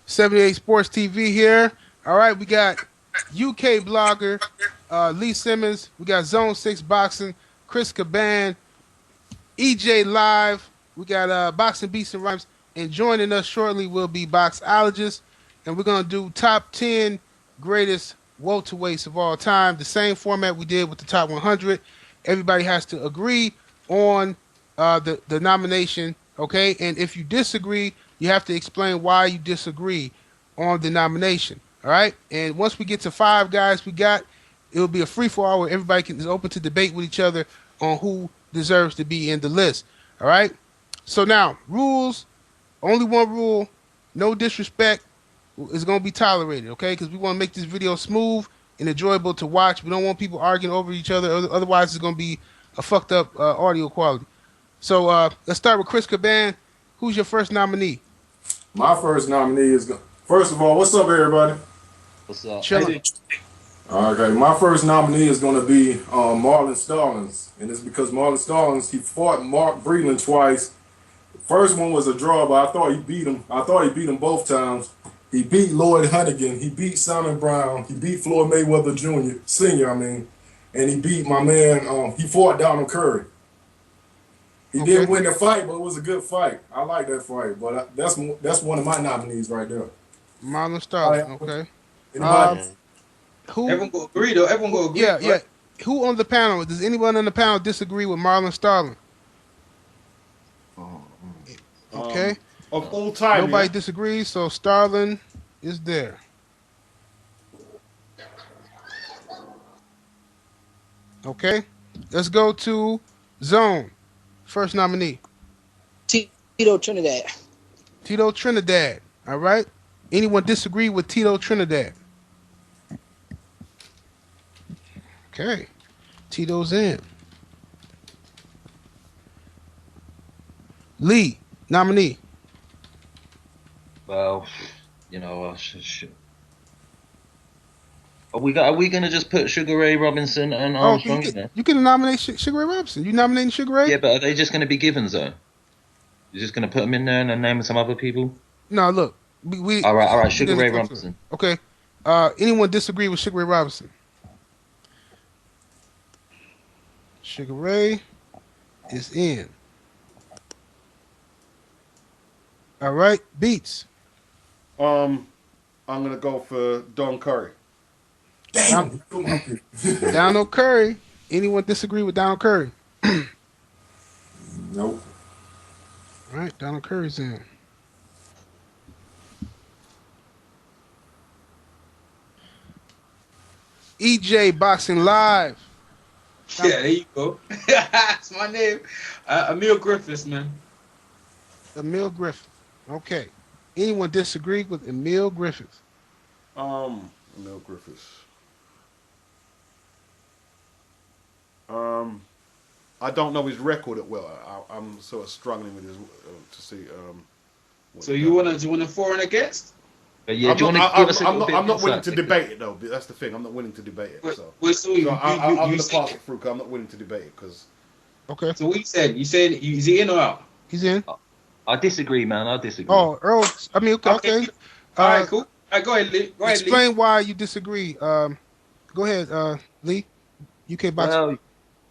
78 Sports TV here. All right, we got UK blogger Lee Simmons. We got Zone 6 Boxing, Chris Caban, EJ Live. We got Boxing Beats and Rhymes. And joining us shortly will be Boxologist. And we're going to do top 10 greatest welterweights of all time. The same format we did with the top 100. Everybody has to agree on the nomination, okay? And if you disagree, you have to explain why you disagree on the nomination, all right? And once we get to 5 guys it'll be a free-for-all where everybody is open to debate with each other on who deserves to be in the list, all right? So now, rules, only one rule, no disrespect is going to be tolerated, okay? Because we want to make this video smooth and enjoyable to watch. We don't want people arguing over each other. Otherwise, it's going to be a fucked up audio quality. So let's start with Chris Caban. Who's your first nominee? My first nominee is... First of all, what's up, everybody? What's up? Chilling. Okay, my first nominee is going to be Marlon Stallings. And it's because Marlon Stallings, he fought Mark Breland twice. The first one was a draw, but I thought he beat him. I thought he beat him both times. He beat Lloyd Hunnigan. He beat Simon Brown. He beat Floyd Mayweather Jr., Sr., And he beat my man, he fought Donald Curry. He didn't win the fight, but it was a good fight. I like that fight, but that's one of my nominees right there. Marlon Stallings, okay. Who? Everyone go agree, though. Everyone go agree. Yeah, right? yeah. Who on the panel? Does anyone on the panel disagree with Marlon Stallings? Okay. Of all time. Nobody disagrees, so Starling is there. Okay. Let's go to Zone. First nominee. Tito Trinidad. Tito Trinidad. All right. Anyone disagree with Tito Trinidad? Okay. Tito's in. Lee, nominee. Well, are we gonna just put Sugar Ray Robinson and Armstrong in there? You can nominate Sugar Ray Robinson. You nominating Sugar Ray? Yeah, but are they just gonna be givens though? You're just gonna put them in there and then name some other people? No, look. All right. Sugar Ray Robinson. Okay. Anyone disagree with Sugar Ray Robinson? Sugar Ray is in. All right, Beats. I'm gonna go for Don Curry. Damn. Donald Curry. Anyone disagree with Donald Curry? Nope. All right, Donald Curry's in. EJ Boxing Live. Yeah, there you go. That's my name. Emil Griffiths, man. Emil Griffith. Okay. Anyone disagree with Emil Griffith? Emil Griffiths. I don't know his record at well. I'm sort of struggling with his to see. So you wanna for and against? Yeah, do you want to give us a little bit I'm not of willing insight? to debate it though. That's the thing. I'm not willing to debate it. So I'm going to pass it through. Cause I'm not willing to debate it. Cause Okay. So what you said? You said is he in or out? He's in. I disagree, man. I disagree. Oh, Earl. I mean, okay. All right, cool. All right, go ahead, Lee. Explain why you disagree. Go ahead, Lee. UK Boxing.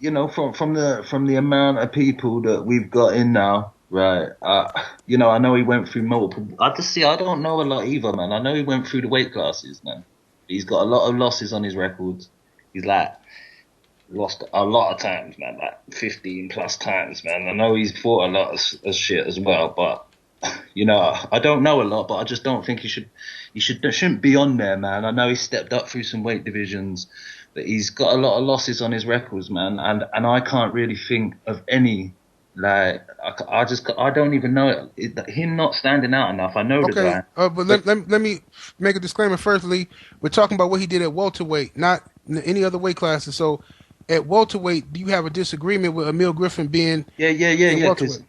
Well, from the amount of people that we've got in now, right? I know he went through multiple. I don't know a lot either, man. I know he went through the weight classes, man. He's got a lot of losses on his records. He's lost a lot of times, man, like 15 plus times, man. I know he's fought a lot of shit as well, but I don't know a lot, but I just don't think he shouldn't be on there, man. I know he stepped up through some weight divisions, but he's got a lot of losses on his records, man, and I can't really think of any. Like I don't even know him not standing out enough. I know the guy. But let me make a disclaimer first, Lee. We're talking about what he did at welterweight, not any other weight classes. So at welterweight, do you have a disagreement with Emil Griffin being? Yeah. Because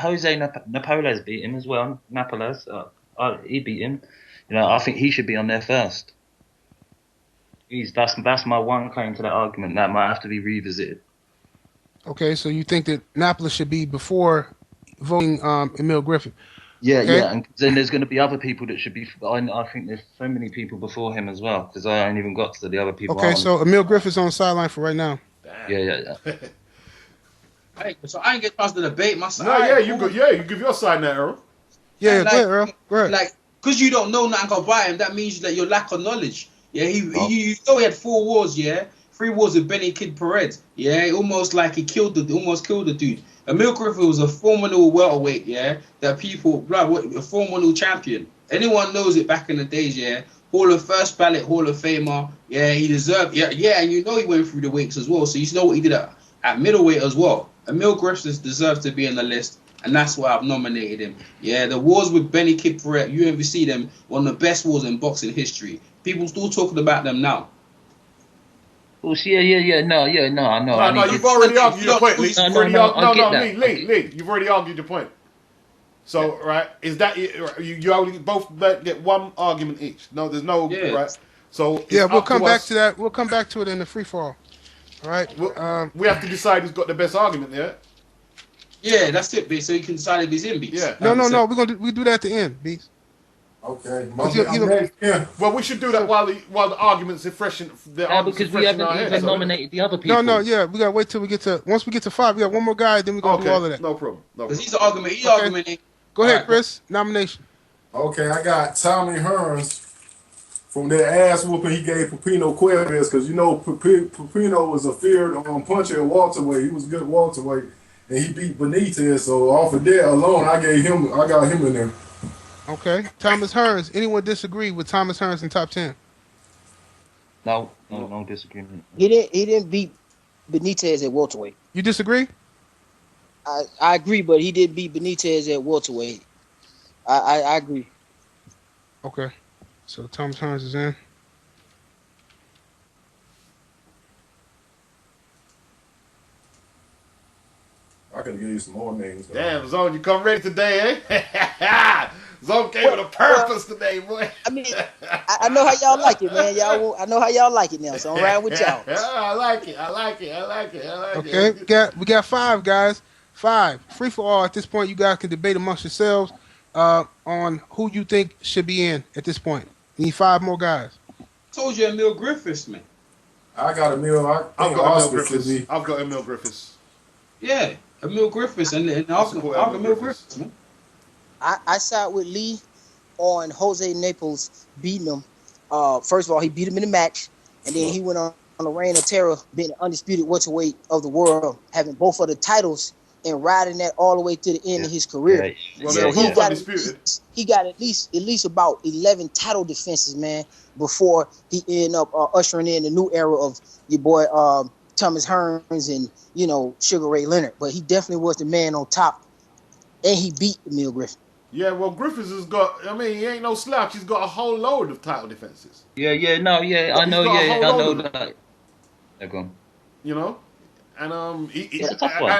Jose Napoles beat him as well. Napoles, he beat him. I think he should be on there first. That's my one claim to that argument. That might have to be revisited. Okay, so you think that Napoles should be before voting Emil Griffin. Yeah, Okay. yeah, and then there's going to be other people that should be. I think there's so many people before him as well, because I ain't even got to the other people. Okay, so Emil Griffith's on the sideline for right now. Yeah. So I ain't get a chance to debate my side. No, yeah, you go. Yeah, you give your side now, Earl. Yeah, go ahead, Earl. Go ahead. Like, because you don't know nothing about him, that means that your lack of knowledge. Yeah, you know he had 4 wars. Yeah, 3 wars with Benny Kid Perez. Yeah, almost killed the dude. Emil Griffith was a phenomenal welterweight. Yeah, that people a phenomenal champion. Anyone knows it back in the days. Yeah. First ballot Hall of Famer. Yeah, he deserved. Yeah, and you know he went through the weights as well. So you know what he did at middleweight as well. Emil Griffith deserves to be on the list, and that's why I've nominated him. Yeah, the wars with Benny Kid Perret, you ever see them, one of the best wars in boxing history. People still talking about them now. Well, yeah. No, I know. No, you've already argued your point, Lee. Lee, you've already argued your point. So, right, is that you only both get 1 argument each? No, there's no right. So we'll come back to that. We'll come back to it in the free fall. All right. We have to decide who's got the best argument there. Yeah, that's it, B. So you can decide if he's in, B. Yeah. No. We do that at the end, B. Okay. Well, we should do that while the arguments are fresh in because we haven't even nominated the other people. No. Yeah, we gotta wait till we get to. Once we get to 5, we got 1 more guy. Then we gonna do all of that. No problem. Because he's argument. Go ahead, Chris. Nomination. Okay, I got Tommy Hearns from that ass whooping he gave Pupino Cuevas, because you know Pupino was a feared puncher at welterweight. He was a good welterweight, and he beat Benitez. So off of that alone, I got him in there. Okay, Thomas Hearns. Anyone disagree with Thomas Hearns in top 10? No disagreement. He didn't beat Benitez at welterweight. You disagree? I agree, but he did beat Benitez at welterweight. I agree. Okay, so Thomas Hearns is in. I can give you some more names. Damn, Zone, you come ready today, eh? Zone came with a purpose today, boy. I mean, I know how y'all like it, man. I know how y'all like it now, so I'm riding with y'all. Yeah, I like it. Okay, we got 5 guys. 5. Free for all at this point. You guys can debate amongst yourselves on who you think should be in at this point. Need 5 more guys. Told you Emil Griffiths, man. I got Emil. I've got Emil Griffiths. Yeah, Emil Griffiths and Emil Griffiths, man. I side with Lee on Jose Naples beating him. First of all, he beat him in the match, and then he went on a reign of terror, being the undisputed welterweight of the world, having both of the titles and riding that all the way to the end of his career. Well, so he got at least about 11 title defenses, man, before he ended up ushering in the new era of your boy Thomas Hearns and Sugar Ray Leonard. But he definitely was the man on top, and he beat Emil Griffith. Yeah, well, Griffiths has got. I mean, he ain't no slouch. He's got a whole load of title defenses. I know that. They're gone. You know. And it's a tough one.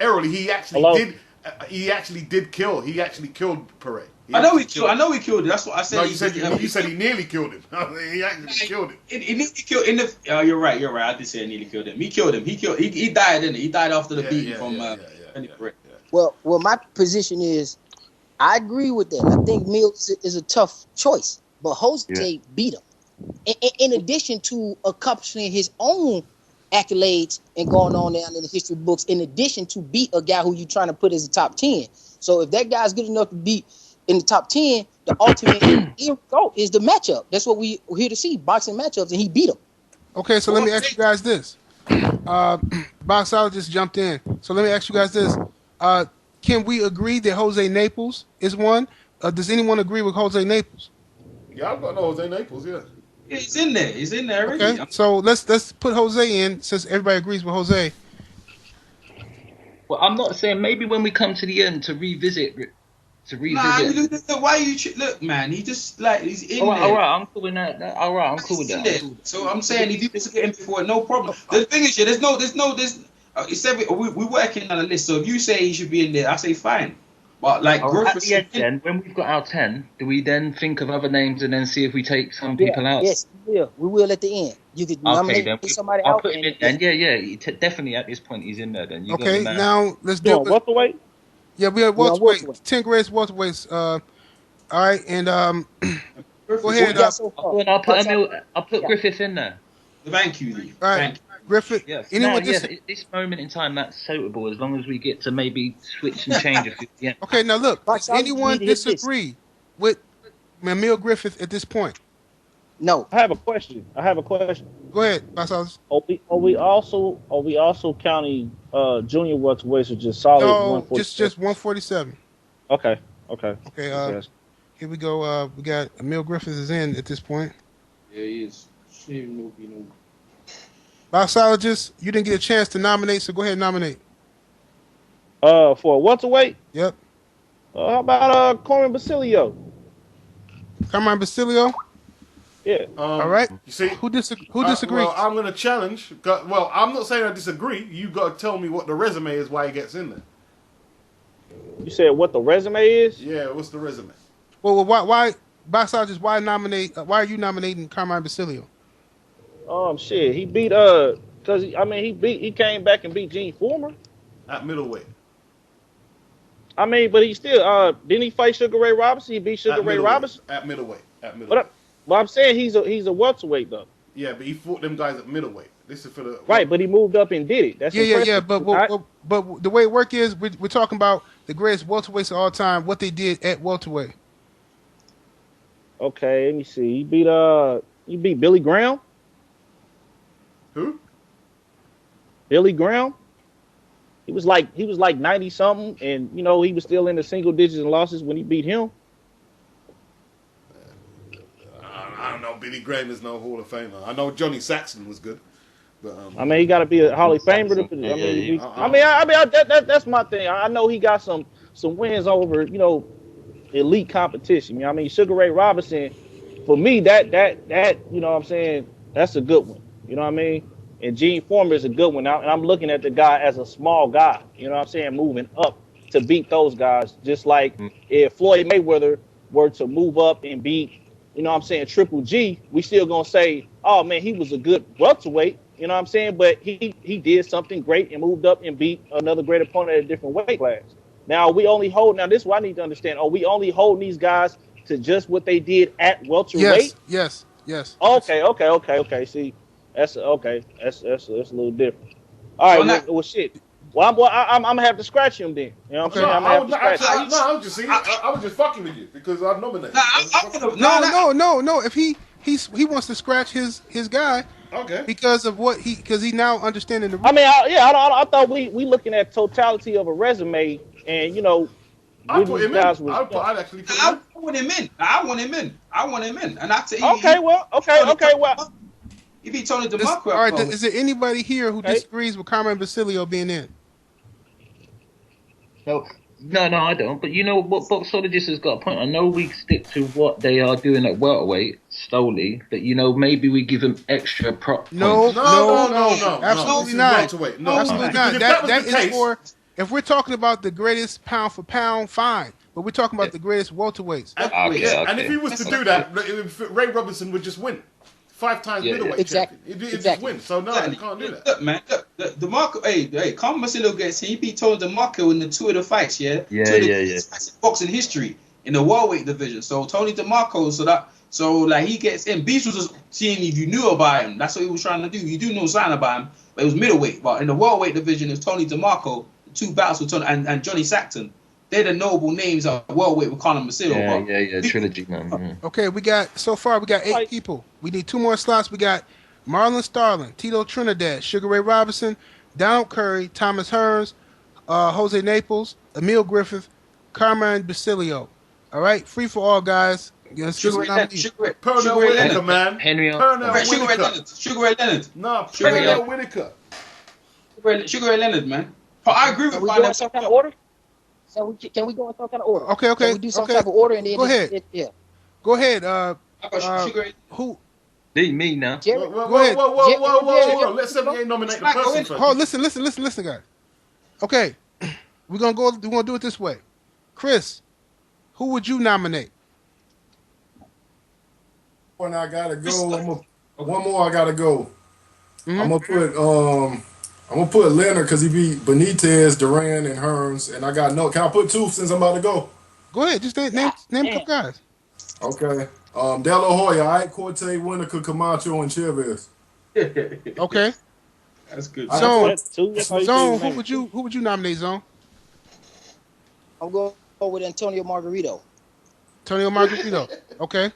Errol, he actually killed Perret. I know he killed it. That's what I said. No, you said he nearly killed him. He actually killed it. He nearly killed in the. Oh, you're right. I did say he nearly killed him. He killed him. He died, didn't he? He died after the beating from Perret. Well, my position is, I agree with that. I think Mills is a tough choice, but Jose beat him. In addition to accomplishing his own accolades and going on down in the history books, in addition to beat a guy who you're trying to put as a top 10. So if that guy's good enough to beat in the top 10, the ultimate result is the matchup. That's what we're here to see, boxing matchups, and he beat him. Okay, so let me ask you guys this. Boxologist jumped in. So let me ask you guys this. Can we agree that Jose Naples is one? Does anyone agree with Jose Naples? Yeah, I've got no Jose Naples, yeah. He's in there already. Okay, so let's put Jose in since everybody agrees with Jose. Well, I'm not saying maybe when we come to the end to revisit. Why you look, man? He just he's in there. All right, I'm cool with that. All right, I'm cool with that. So I'm saying if you get him before, no problem. The thing is, there's we're working on a list. So if you say he should be in there, I say fine. But at the end, then, when we've got our 10, do we then think of other names and then see if we take some people out? Yes, we will at the end. You could nominate somebody I'll out. Put him in then. Yeah. Definitely at this point he's in there. Then now let's do it. Welterweight. Yeah, we have We're on welterweight. 10 greatest welterweights. All right, and go ahead. I'll put Griffith in there. Thank you, Lee. All right, Thank you. Griffith. Yes. Anyone At this moment in time, that's suitable as long as we get to maybe switch and change a few. Yeah. Okay, now look. Right, Does so you anyone need to hit this. disagree with Emil Griffith at this point? No. I have a question. Go ahead, Basilio. Are we also counting junior welterweights or just solid No, 147? just 147. Okay. Okay. Yes. Here we go. We got Emil Griffith is in at this point. Yeah, he is. Shouldn't even be no. Boxologist, you didn't get a chance to nominate, so go ahead and nominate. For a welterweight, Yep. how about Carmine Basilio? Carmine Basilio. Yeah. All right. You see, Who disagrees? Well, I'm going to challenge. Well, I'm not saying I disagree. You got to tell me what the resume is, why he gets in there. You said what the resume is? Yeah, what's the resume? Well, why, Boxologist? Why nominate? Why are you nominating Carmine Basilio? Shit, he beat cause he came back and beat Gene Former. At middleweight. I mean, but he still didn't he fight Sugar Ray Robinson? He beat Sugar Ray Robinson at middleweight. But I'm saying he's a welterweight though. Yeah, but he fought them guys at middleweight. This is for the right, but he moved up and did it. That's yeah. But the way it work is we're talking about the greatest welterweights of all time. What they did at welterweight. Okay, let me see. He beat Billy Graham. Who? Billy Graham. He was like 90 something, and he was still in the single digits and losses when he beat him. I don't know. Billy Graham is no Hall of Famer. I know Johnny Saxon was good, but he got to be a Hall of Famer. That's my thing. I know he got some wins over elite competition. I mean, Sugar Ray Robinson, for me, that you know what I'm saying, that's a good one. You know what I mean? And Gene Former is a good one. And I'm looking at the guy as a small guy, you know what I'm saying, moving up to beat those guys. Just like if Floyd Mayweather were to move up and beat, you know what I'm saying, Triple G, we still going to say, oh, man, he was a good welterweight, you know what I'm saying? But he did something great and moved up and beat another great opponent at a different weight class. Now, this is what I need to understand. Are we only holding these guys to just what they did at welterweight? Yes. Okay. See, that's okay. That's a little different. All right. Well, shit. Well, I'm gonna have to scratch him then. You know what I'm saying? I was just fucking with you because I nominated. No. If he wants to scratch his guy, okay, because he now understanding the. I mean, I thought we looking at totality of a resume, and I put him in. I'd actually put him in. I want him in. And I tell you. Okay. Well. If he Tony DeMarco. All right. Is there anybody here who disagrees with Carmine Basilio being in? No, I don't. But what Boxologist has got a point. I know we stick to what they are doing at welterweight slowly, but maybe we give them extra prop. No, absolutely not. No, absolutely not. That is for if we're talking about the greatest pound for pound, fine. But we're talking about the greatest welterweights. Okay. And if he was to do that, Ray Robinson would just win. 5 times middleweight champion. It just wins. So no, you can't do that. Look, man. Look, DeMarco. Hey, Carmine Basilio gets him. He beat Tony DeMarco in the 2 of the fights. Yeah. Boxing history in the welterweight division. So Tony DeMarco. So he gets in. Beast was just seeing if you knew about him. That's what he was trying to do. You do know something about him, but it was middleweight. But in the welterweight division, it's Tony DeMarco. 2 battles with Tony and Johnny Saxon. They're the noble names of welterweight with Carmine Basilio. Yeah, trilogy, man. Okay, we got 8 people. We need 2 more slots. We got Marlon Starling, Tito Trinidad, Sugar Ray Robinson, Donald Curry, Thomas Hearns, Jose Naples, Emil Griffith, Carmine Basilio. All right, free for all, guys. Sugar Ray Leonard. Henry. Sugar Ray Leonard. No, Pernell Whitaker. Sugar Ray Leonard, man. But I agree with you. Some kind of order? So can we go in some kind of order? Okay. Can we do some type of order and then go ahead. Go ahead. Who? Me now. Go ahead. Whoa. Let's say we ain't nominate the person first. Oh, listen, guys. Okay, we're gonna do it this way. Chris, who would you nominate? One I gotta go. One more I gotta go. Mm-hmm. I'm gonna put I'm gonna put Leonard because he beat Benitez, Duran, and Hearns, and I got no. Can I put 2 since I'm about to go? Go ahead. Just name a couple guys. Okay. De La Hoya, all right, Corte, Winokur, Camacho, and Chavez. Okay. That's good. Zone. Who would you nominate, Zone? I'm going to go with Antonio Margarito. Antonio Margarito. Okay.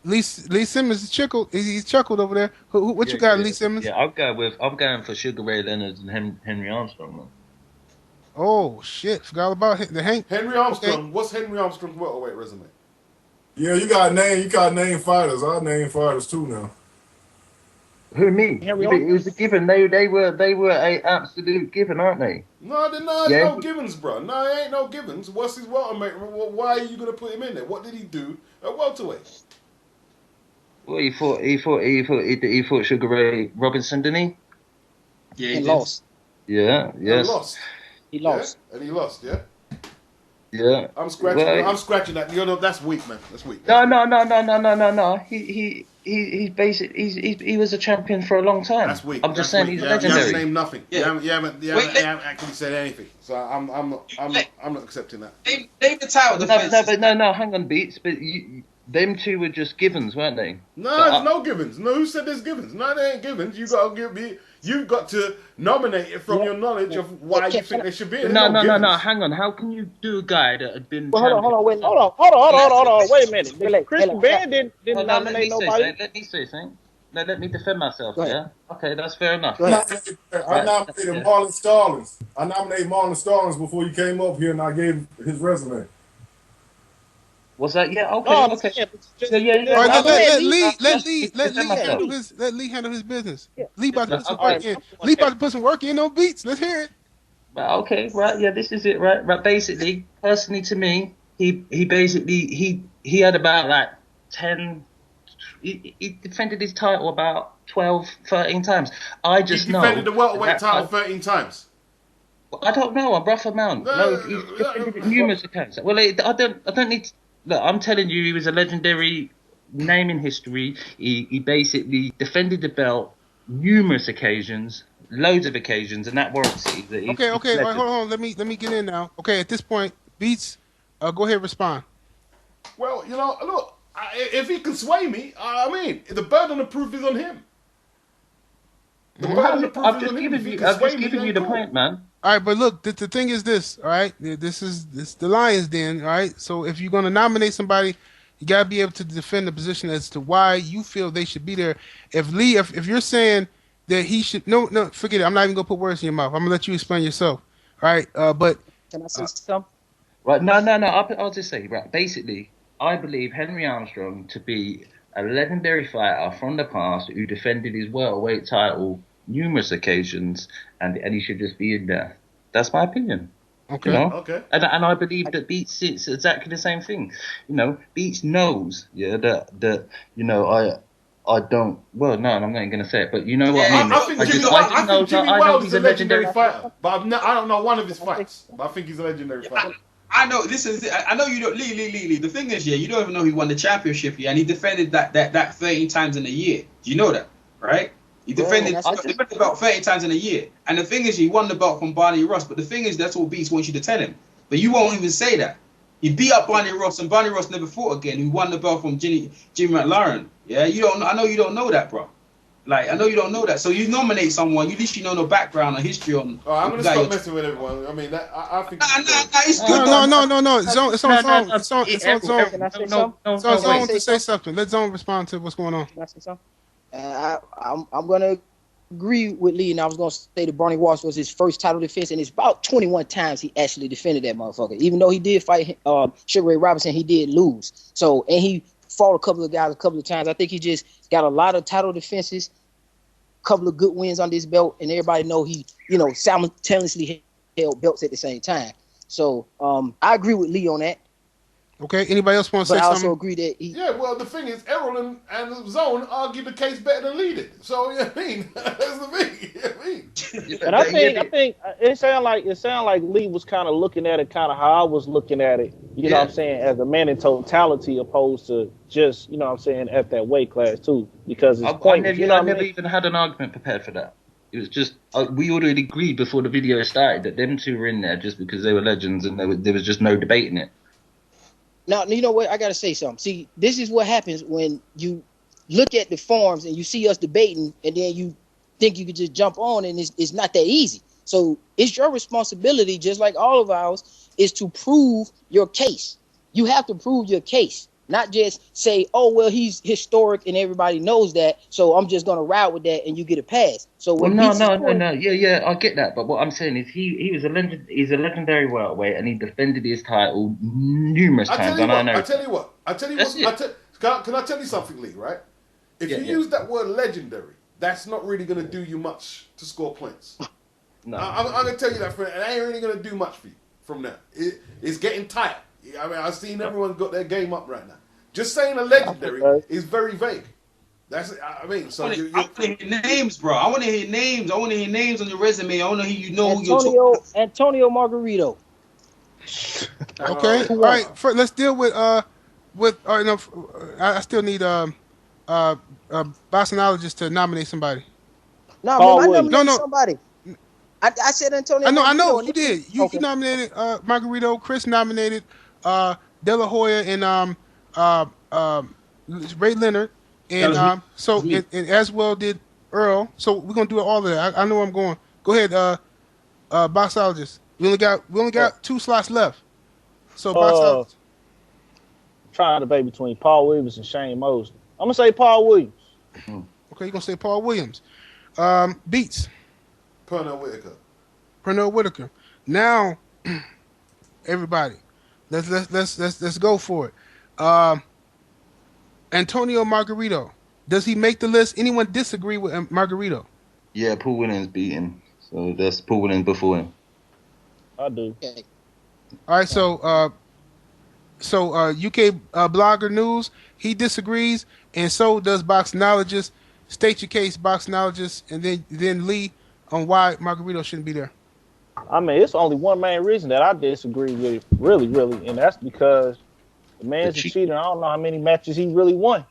Lee Simmons he's chuckled over there. What you got, Lee Simmons? Yeah, I'm going for Sugar Ray Leonard and Henry Armstrong, man. Oh shit! Forgot about the Hank. Henry Armstrong. Okay. What's Henry Armstrong's welterweight resume? Yeah, you got name fighters. I name fighters too now. Who, me? It was a given. They were a absolute given, aren't they? No, no givens, bro. No, it ain't no givens. What's his welterweight? Why are you gonna put him in there? What did he do at welterweight? Well, he fought Sugar Ray Robinson, didn't he? Yeah, he lost. Yeah, yes. He lost. Yeah? And he lost, yeah? Yeah. I'm scratching that. You know, that's weak, man. That's weak. No. He was a champion for a long time. That's weak. I'm just saying he's legendary. You haven't named nothing. Yeah. You haven't actually said anything. So I'm not accepting that. Name the title. No, hang on, Beats. But them two were just givens, weren't they? No, there's no givens. No, who said there's givens? No, they ain't givens. You've got to nominate it from your knowledge of why you think they should be. No. Hang on. How can you do a guy that had been? Well, hold on. Wait a minute. Chris Van didn't nominate nobody. Let me say something. Let me defend myself. Yeah. Okay, that's fair enough. I nominated Marlon Stallings. I nominated Marlon Stallings before you came up here, and I gave his resume. Was that? Yeah. Okay. No, okay. Yeah. All right, let Lee handle his business. Yeah. Lee about to put some work in. Lee about to put some work in on Beats. Let's hear it. Okay. Right. Yeah. This is it. Right. Basically, personally, to me, he basically had about like 10. He defended his title about 12, 13 times. I just know. He defended the welterweight title 13 times. I don't know. A rough amount. No, he defended it numerous occasions. Well, I don't need to. Look, I'm telling you, he was a legendary name in history. He basically defended the belt numerous occasions, loads of occasions, and that warrants it. Okay. All right, hold on. Let me get in now. Okay, at this point, Beats, go ahead, respond. Well, look, if he can sway me, I mean, the burden of proof is on him. I've just given you the point, man. All right, but look, the thing is this, all right? This is the Lions den, all right? So if you're going to nominate somebody, you got to be able to defend the position as to why you feel they should be there. If you're saying that he should, no, forget it. I'm not even going to put words in your mouth. I'm going to let you explain yourself, all right? But can I say something? Right, no. I'll just say, right, basically, I believe Henry Armstrong to be a legendary fighter from the past who defended his welterweight title numerous occasions, and he should just be in there. That's my opinion. Okay. Okay. And I believe that Beats it's exactly the same thing. Beats knows, that I don't. Well, no, I'm not going to say it, but you know what I mean. I think Jimmy Wells is a legendary fighter, but I don't know one of his fights. But I think he's a legendary fighter. I know this is. I know you don't. Lee. The thing is, you don't even know he won the championship, and he defended that 13 times in a year. Do you know that, right? He defended the belt 30 times in a year. And the thing is, he won the belt from Barney Ross. But the thing is, that's what Beats wants you to tell him. But you won't even say that. He beat up Barney Ross, and Barney Ross never fought again. He won the belt from Jimmy McLaren. Yeah, I know you don't know that, bro. I know you don't know that. So you nominate someone, you literally know no background or history on. Oh, I'm gonna stop messing with everyone. I mean, I think. It's good. No. It's on Zone to say something. Let Zone respond to what's going on. Can I say something? I'm gonna agree with Lee, and I was gonna say that Barney Ross was his first title defense, and it's about 21 times he actually defended that motherfucker. Even though he did fight Sugar Ray Robinson, he did lose. So, and he fought a couple of guys a couple of times. I think he just got a lot of title defenses, a couple of good wins on this belt, and everybody know he, simultaneously held belts at the same time. So, I agree with Lee on that. Okay, anybody else want to say something? But I also agree that yeah, well, the thing is, Errol and Zone argued the case better than Lee did. So, that's the thing. And I think it sounded like Lee was kind of looking at it kind of how I was looking at it, you know what I'm saying, as a man in totality opposed to just, you know what I'm saying, at that weight class too. Because it's I never even had an argument prepared for that. It was just we already agreed before the video started that them two were in there just because they were legends, and there was just no debating it. Now, you know what? I gotta say something. See, this is what happens when you look at the forums and you see us debating, and then you think you could just jump on, and it's not that easy. So it's your responsibility, just like all of ours, is to prove your case. You have to prove your case, not just say, "Oh, well, he's historic and everybody knows that, so I'm just gonna ride with that," and you get a pass. So no, yeah, I get that, but what I'm saying is he was a legend. He's a legendary welterweight, and he defended his title numerous times. Can I tell you what? Can I tell you something, Lee? Right? If you use that word legendary, that's not really going to do you much to score points. No, I'm going to tell you that, friend, and it ain't really going to do much for you from there. It's getting tight. I mean, I've seen everyone got their game up right now. Just saying a legendary is very vague. That's, I mean, so I want to hear names, bro. I want to hear names. I want to hear names on your resume. I want to hear who you're talking about. Antonio Margarito. Okay, all right. Let's deal with I still need boxologist to nominate somebody. No, I nominated somebody. I said Antonio. I know you did. You nominated Margarito. Chris nominated De La Hoya and Ray Leonard, and and as well did Earl. So we're gonna do all of that. I know where I'm going. Go ahead, boxologist. We only got 2 slots left. So boxologist. Trying to debate between Paul Williams and Shane Mosley. I'm gonna say Paul Williams. Okay, you're gonna say Paul Williams. Beats. Pernell Whitaker. Now, everybody, let's go for it. Antonio Margarito. Does he make the list? Anyone disagree with Margarito? Yeah, Paul Williams beat him. So that's Paul Williams before him. I do. Okay. All right, so UK Blogger News, he disagrees, and so does Boxnologist. State your case, Boxnologist, and then Lee on why Margarito shouldn't be there. I mean, it's only one main reason that I disagree with, really, and that's because the man's a cheater. I don't know how many matches he really won.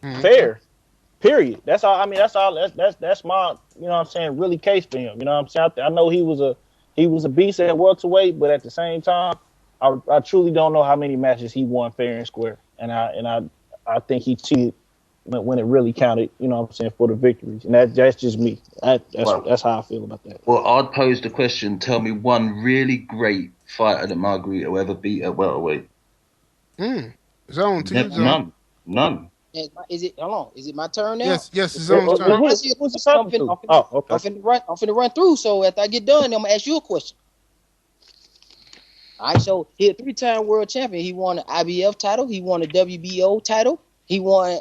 Mm-hmm. Fair. Period. That's all. I mean, that's all. That's my, you know what I'm saying, really case for him. You know what I'm saying? I know he was a beast at welterweight, but at the same time, I truly don't know how many matches he won fair and square. And I think he cheated when it really counted, you know what I'm saying, for the victories. And that's just me. That's how I feel about that. Well, I'd pose the question, tell me one really great fighter that Margarito ever beat at welterweight. Zone to you, Zone. None. Is it? Hold on. Is it my turn now? Yes, it's Zone's turn. I'm finna run through, so after I get done, I'm going to ask you a question. All right, so he's a 3-time world champion. He won an IBF title. He won a WBO title. He won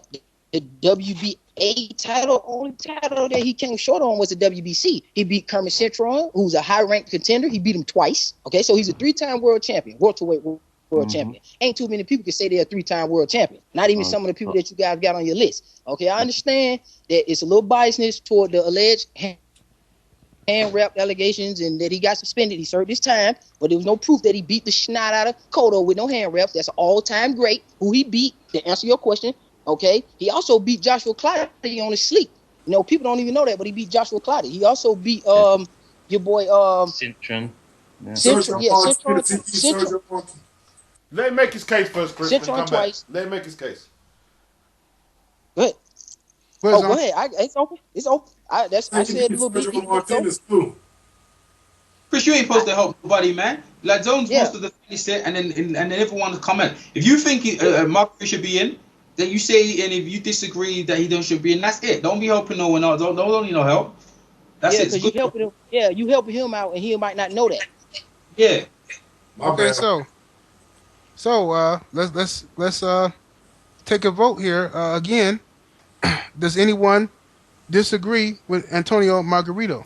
the WBA title. Only title that he came short on was the WBC. He beat Carmine, who's a high-ranked contender. He beat him twice. Okay, so he's a 3-time world champion, welterweight world champion. Ain't too many people can say they're a 3-time world champion. Not even some of the people that you guys got on your list. Okay, I understand that it's a little biasness toward the alleged hand rap allegations and that he got suspended. He served his time, but there was no proof that he beat the snot out of Cotto with no hand reps. That's an all-time great. Who he beat, to answer your question, okay? He also beat Joshua Clottey on his sleep. You know, people don't even know that, but he beat Joshua Clottey. He also beat your boy Cintron. Cintron. Let him make his case first, Chris. Cintron twice. Let him make his case. Go ahead. Go ahead. It's open. It's open. I said a little bit. Chris, you ain't supposed to help nobody, man. Like Zone's supposed to defend his set, and then everyone comment. If you think Mark should be in, then you say, and if you disagree that he should be in, that's it. Don't be helping no one else. Don't need no help. That's it. Because you helping him. Yeah, you helping him out, and he might not know that. Yeah. Okay, so let's take a vote here again. Does anyone disagree with Antonio Margarito,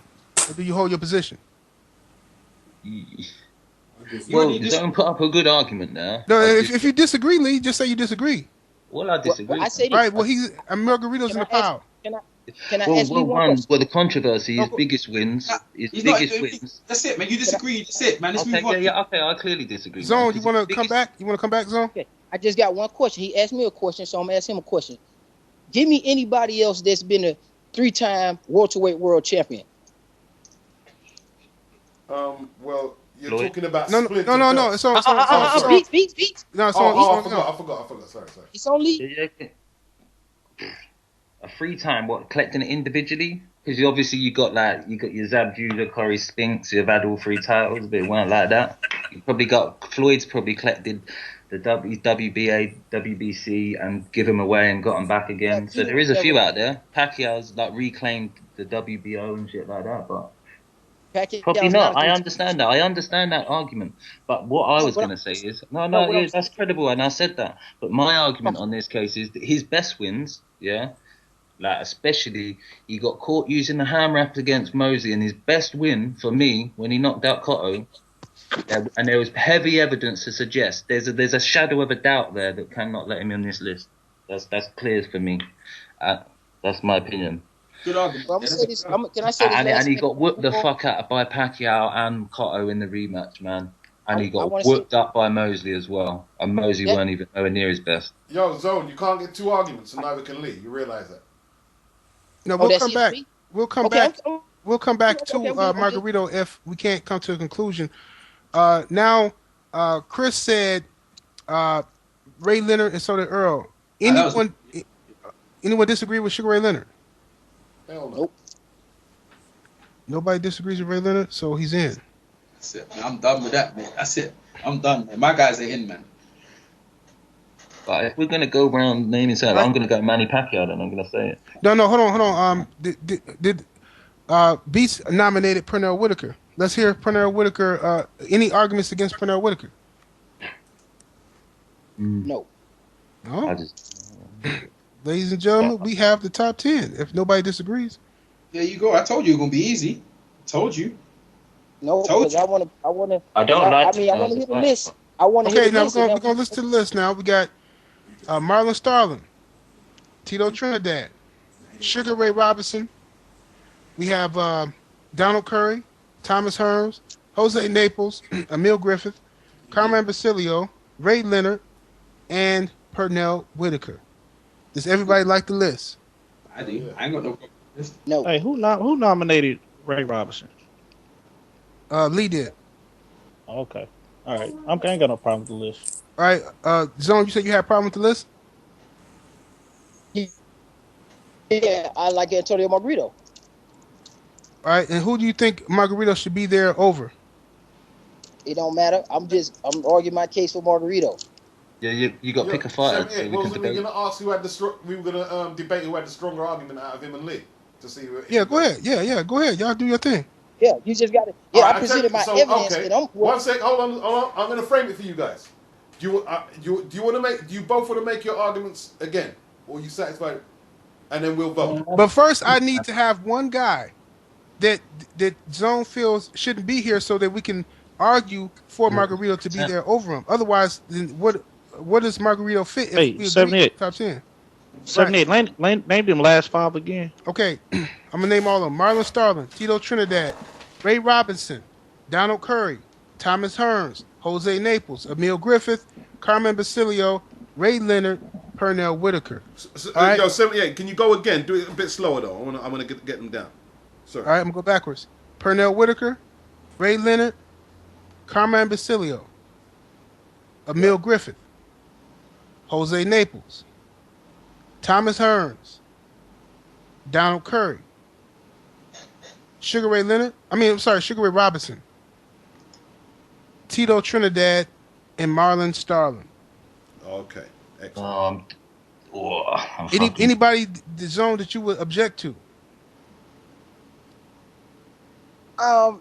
or do you hold your position? Well, don't put up a good argument now. No, if you disagree, Lee, just say you disagree. Well, I disagree. Well, I say this. All right. Well, Margarito's in the pile. Can I ask you one question? Well, the controversy, his biggest wins, wins. That's it, man. You disagree. That's it, man. Let's move on. Okay, I clearly disagree. Zone, you want to come back? You want to come back, Zone? Okay. I just got one question. He asked me a question, so I'm going to ask him a question. Give me anybody else that's been a 3-time welterweight world champion? Well, you're Floyd? talking about No. split. It's on. Beats. No, it's I on. forgot. Sorry. It's only A free time, what, collecting it individually? Because obviously you got your Zab Judah, Corey Spinks, you've had all 3 titles, but it weren't like that. You probably got Floyd's probably collected the WBA, WBC, and give them away and got them back again. So there is a few out there. Pacquiao's like reclaimed the WBO and shit like that, but probably not. I understand that. I understand that argument. But what I was going to say is, no, that's credible, and I said that. But my argument on this case is that his best wins, like especially he got caught using the ham wraps against Mosley, and his best win for me when he knocked out Cotto, and there was heavy evidence to suggest there's a shadow of a doubt there that cannot let him on this list. That's clear for me. That's my opinion. Good argument. Can I say this? And he got whooped the fuck out by Pacquiao and Cotto in the rematch, man. And he got whooped up by Mosley as well. And Mosley weren't even nowhere near his best. Yo, Zone, you can't get 2 arguments, and neither can Lee. You realize that? No, we'll come back. We'll come back. We'll come back to Margarito if we can't come to a conclusion. Now, Chris said Ray Leonard, and so did Earl. Anyone disagree with Sugar Ray Leonard? Hell no. Nope. Nobody disagrees with Ray Leonard, so he's in. That's it, man. I'm done with that, man. That's it. I'm done, man. My guys are in, man. But if we're gonna go around naming something, I'm gonna go Manny Pacquiao. Then I'm gonna say it. No, hold on. Did Beats nominated Pernell Whitaker? Let's hear Pernell Whitaker. Any arguments against Pernell Whitaker? No. No. Ladies and gentlemen, we have the top 10. If nobody disagrees, There you go. I told you it was gonna be easy. Told you. No, because I want to. I want to hear the list. I want to hear the list. Okay, now we're gonna listen to the list. Now we got Marlon Starling, Tito Trinidad, Sugar Ray Robinson. We have Donald Curry, Thomas Hearns, Jose Naples, Emil Griffith, Carmine Basilio, Ray Leonard, and Pernell Whitaker. Does everybody like the list? I do. I ain't got no problem with this. No. Hey, who nominated Ray Robinson? Lee did. Okay. All right. I ain't got no problem with the list. All right, Zone, you said you had a problem with the list? Yeah, I like Antonio Margarito. All right, and who do you think Margarito should be there over? It don't matter. I'm arguing my case for Margarito. Yeah, you got to pick a fighter. So we Wasn't we going to ask who had we were going to debate who had the stronger argument out of him and Lee to see. Yeah, go ahead. Yeah, go ahead. Y'all do your thing. Yeah, you just got to. Yeah, I presented my evidence. Okay. And One sec. Hold on. I'm going to frame it for you guys. Do you both want to make your arguments again, or are you satisfied? And then we'll vote. But first, I need to have one guy that Zone feels shouldn't be here, so that we can argue for Margarito to be there over him. Otherwise, then what does Margarito fit? Hey, 78. Top 10. 78. Right. Name them last 5 again. Okay, I'm gonna name all of them: Marlon Starling, Tito Trinidad, Ray Robinson, Donald Curry, Thomas Hearns, Jose Naples, Emil Griffith, Carmen Basilio, Ray Leonard, Pernell Whitaker. Right. Yo, 78. Can you go again? Do it a bit slower though. I want to get them down. Sorry. All right, I'm gonna go backwards. Pernell Whitaker, Ray Leonard, Carmine Basilio, Emil Griffith, Jose Naples, Thomas Hearns, Donald Curry, Sugar Ray Robinson, Tito Trinidad, and Marlon Starling. Okay, excellent. Anybody the Zone that you would object to? I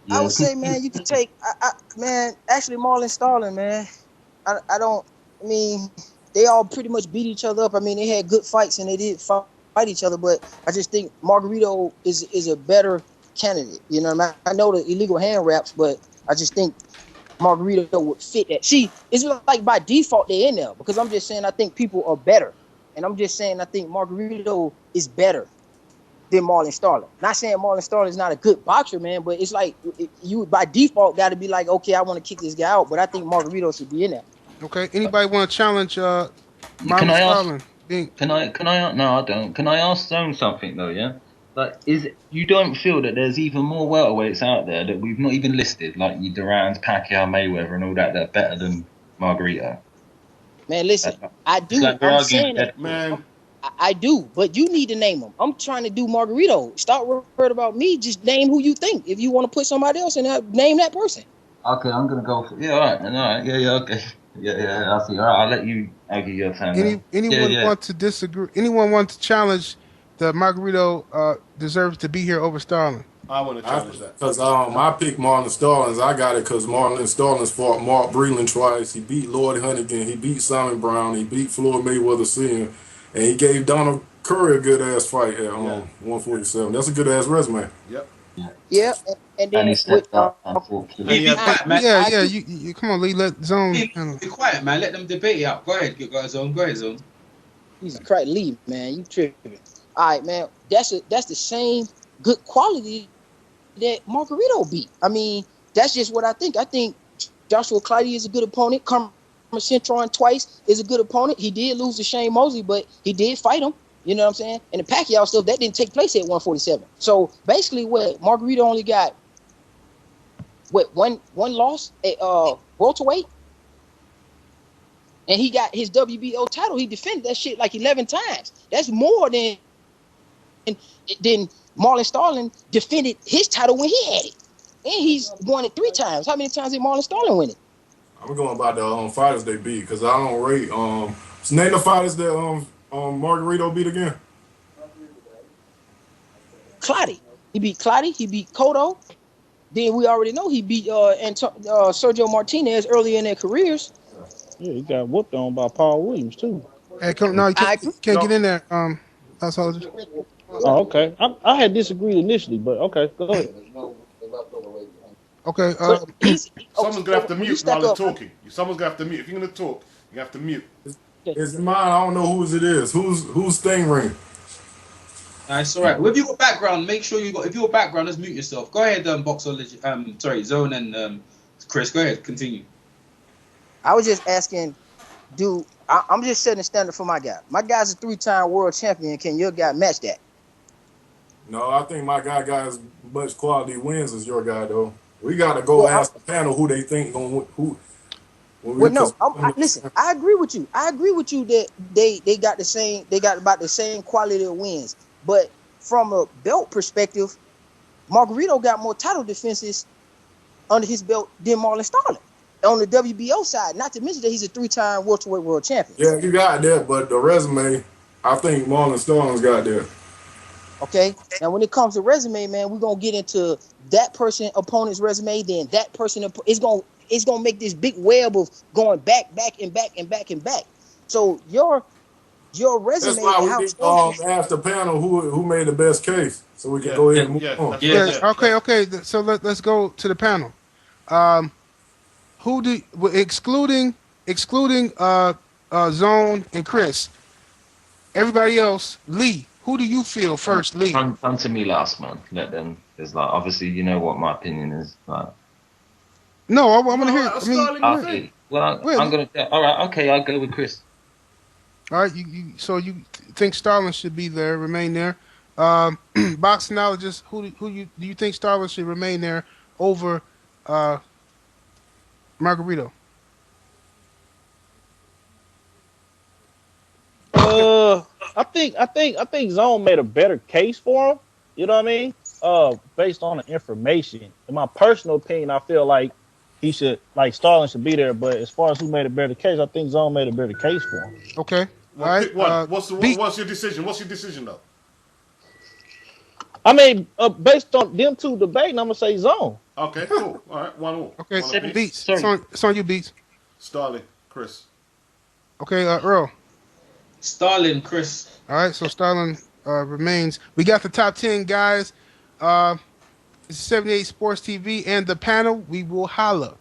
would say, man, you can take, actually Marlon Starling, man. I mean, they all pretty much beat each other up. I mean, they had good fights and they did fight each other, but I just think Margarito is a better candidate. You know, I know the illegal hand wraps, but I just think Margarito would fit that. It's like by default they're in there because I'm just saying I think people are better. And I'm just saying I think Margarito is better than Marlon Starling. Not saying Marlon Starling is not a good boxer, man, but it's like you by default got to be like, okay, I want to kick this guy out, but I think Margarito should be in there. Okay. Anybody want to challenge Marlon Starling? Can I? No, I don't. Can I ask Zone something though? Yeah. Like, you don't feel that there's even more welterweights out there that we've not even listed, like your Durans, Pacquiao, Mayweather, and all that are better than Margarito? Man, listen, I do. Like I'm saying that. Man. I do, but you need to name them. I'm trying to do Margarito. Stop worried about me. Just name who you think. If you want to put somebody else in there, name that person. Okay, I'm gonna go for all right, yeah, okay, yeah. I see. All right, I'll let you argue your time. Anyone want to disagree? Anyone want to challenge the Margarito deserves to be here over Starling? I want to challenge that because I picked Marlon Stallings. I got it because Marlon Stallings fought Mark Breland twice. He beat Lloyd Huntington. He beat Simon Brown. He beat Floyd Mayweather Sr. And he gave Donald Curry a good ass fight at 147. That's a good ass resume. Yep. Yeah, and then you come on, Lee. Let Zone. Be quiet, man. Let them debate it out. Go ahead, Zone. Go ahead, Zone. He's a crack lead, man. You tripping? All right, man. That's the same good quality that Margarito beat. I mean, that's just what I think. I think Joshua Clyde is a good opponent. Carmine Cintron twice is a good opponent. He did lose to Shane Mosley, but he did fight him. You know what I'm saying? And the Pacquiao stuff, that didn't take place at 147. So basically, what Margarito only got, one loss at welterweight, and he got his WBO title. He defended that shit like 11 times. That's more than Marlon Starling defended his title when he had it, and he's won it 3 times. How many times did Marlon Starling win it? I'm going by the fighters they beat because I don't rate. Name the fighters that Margarito beat again. Clottey. He beat Clottey. He beat Cotto. Then we already know he beat Sergio Martinez early in their careers. Yeah, he got whooped on by Paul Williams too. Hey, you can't get in there. That's all. Oh, okay. I had disagreed initially, but okay, go ahead. Okay. Someone's gonna have to mute while they're talking. Someone's gonna have to mute. If you're gonna talk, you have to mute. It's mine. I don't know whose it is. Who's Sting Ring? Nice, all right. Well, if you got background, make sure you got. If you got background, let's mute yourself. Go ahead, Boxer. Zone and Chris. Go ahead, continue. I was just asking, I'm just setting a standard for my guy. My guy's a 3-time world champion. Can your guy match that? No, I think my guy got as much quality wins as your guy, though. We got to go ask the panel who they think who. Listen. I agree with you. That they got the same. They got about the same quality of wins. But from a belt perspective, Margarito got more title defenses under his belt than Marlon Starling on the WBO side. Not to mention that he's a 3-time welterweight world champion. Yeah, you got that, but the resume, I think Marlon Starling's got there. Okay. Now, when it comes to resume, man, we're gonna get into that person opponent's resume. Then that person is gonna make this big web of going back and back. So your resume. That's why we need to ask the panel who made the best case, so we can go ahead and move on. Okay. So let's go to the panel. Excluding Zone and Chris, everybody else, Lee. Who do you feel first, Lee? Come to me last, man. Let them. Because obviously you know what my opinion is. No, I want to hear. Okay. Well, I'm gonna. All right. Okay, I'll go with Chris. All right. So you think Starling should be there, remain there? Boxnologist, who do you think Starling should remain there over Margarito? I think Zone made a better case for him. You know what I mean? Based on the information. In my personal opinion, I feel like Starling should be there. But as far as who made a better case, I think Zone made a better case for him. Okay. All right. What's your decision? What's your decision though? I mean, based on them two debating, I'm gonna say Zone. Okay, cool. All right, one more. Okay, Beats. It's on you, Beats. Starling, Chris. Okay, Earl. Starling, Chris. All right, so Starling remains. We got the top 10 guys. It's 78 Sports TV and the panel. We will holla.